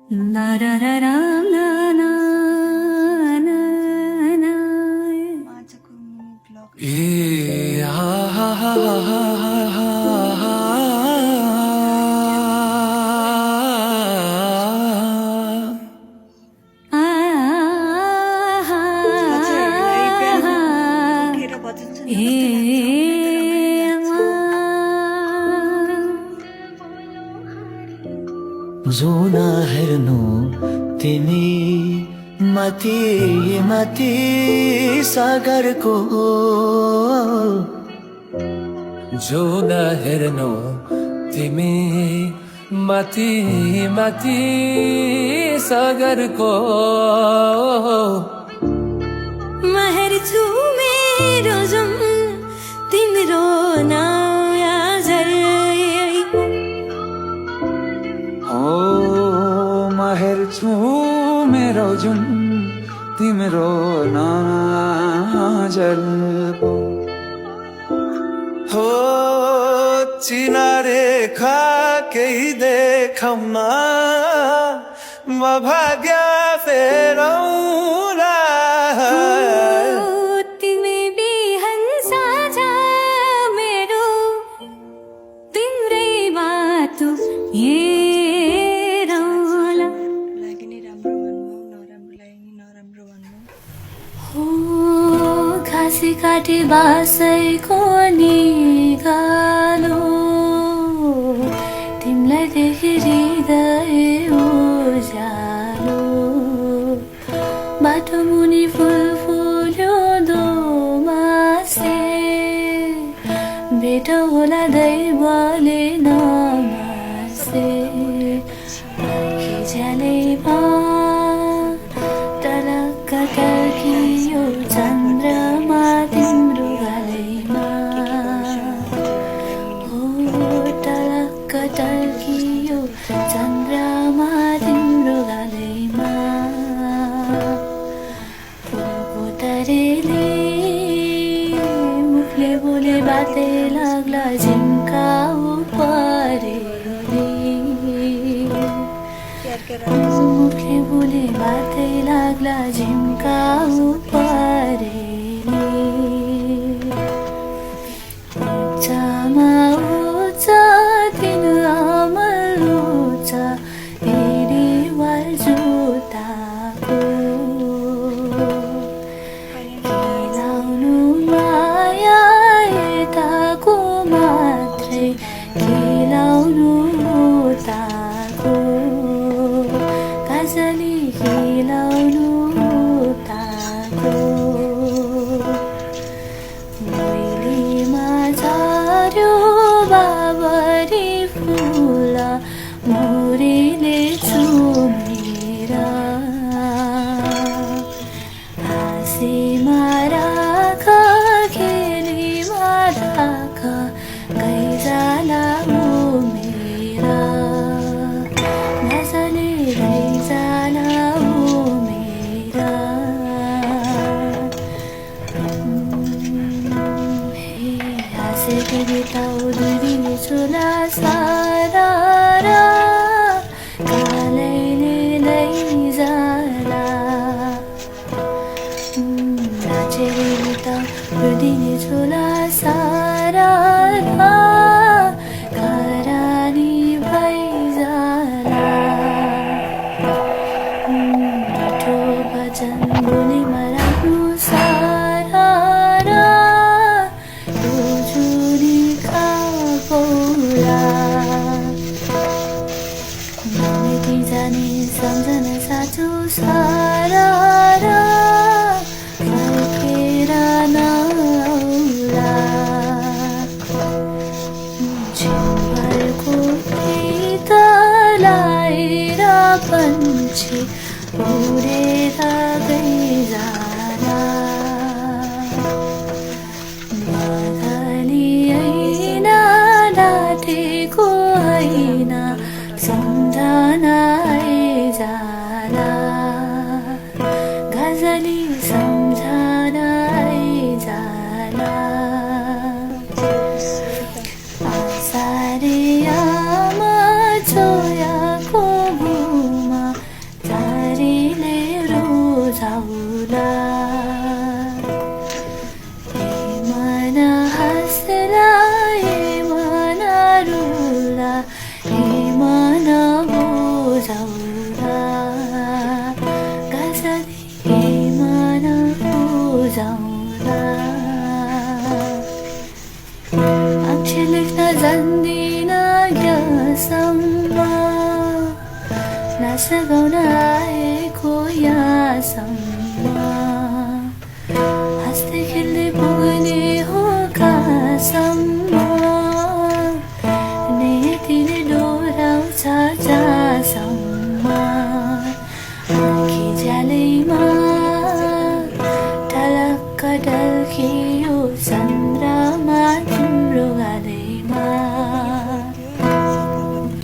나라라람 나나 माझको blog हजुरहरूलाई बिहान उठेर भजन सुन्नु जुना हेर्नु तिमी माथि माथि सागरको जुना हेर्नु तिमी माथि माथि सागरको महर्छु मेरो जुन तिम्रो नयाजर ओ हेर्छु मेरो जुन तिम्रो नजरको हो चिनारेखा केही देखाउन म भाग्य फेरौँला तिमी बिहान साँझ मेरो तिम्रै बाटो हेरौँला लागि नै राम्रो भन्नु नराम्रो लागि नि नराम्रो भन्नु हो घाँसी काटे बासैको निगालो तिमीलाई देखे हृदय उज्यालो बाटो मुनि फुल फुल्यो दोमासे भेट होला दैवले नमासे खिझ्यालैमा टलक्क टल्कियो चन्द्रमा तिम्रो गालैमा हो टलक्क टल्कियो चन्द्रमा तिम्रो गालैमा फुलको तरेले मुखले बोले बातै लाग्ला झिम्का परेले प्यार गरेर मुखले बोले बातै लाग्ला झिम्का परेले उचामा उचा दिन अमल उचा फेरि वाल जुत्ताको खेलाउनु माया यताको मात्रै खेलाउनु उताको गाजली खेलाउनु उताको मैलीमा झर्यो बाबरी फुल मुरीले चुमेर हाँसीमा राख खेलीमा राख गैजाला उमेर गाजले गैजाला उमेर हाँसेको बिताउ दुई छोला सारा कालैले लैजाला नाचेर बिताउ दुई छोला सारा करानी भैजाला मिठो भजन बोलीमा राख्नु सारा जुनी खापौला नमेटी जाने सम्झना साँचो सारा फर्केर नआउला झिम्बरको गीत लाएर पन्छी उडेर गइजाला बगानी ऐना डाँटेको होइन सम्झना आइजाला गजली सम्झना आइजाला आसारे आमा छोयाको घुमा आशा गाउन आएको यासम